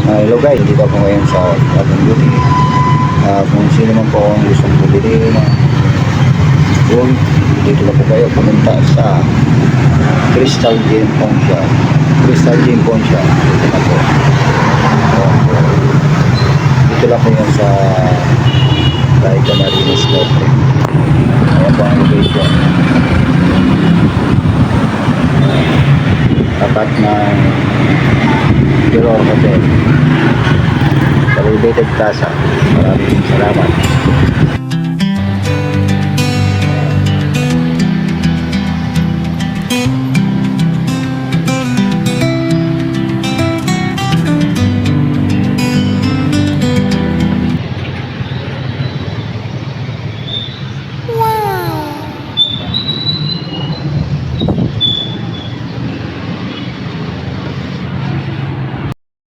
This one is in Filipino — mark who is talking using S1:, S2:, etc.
S1: Hello guys, dito po ngayon sa Dragon Beauty. Kung sino man po ang gustong bumili ng gold, dito na po kayo pumunta sa Crystal Gem Pawn Shop. Crystal Gem Pawn Shop, dito na po. Dito lang po yan sa Laika Marines Lotre. Ayan po ang location. Tapat ng Giror Hotel sa Elevated Plaza. Maraming salamat.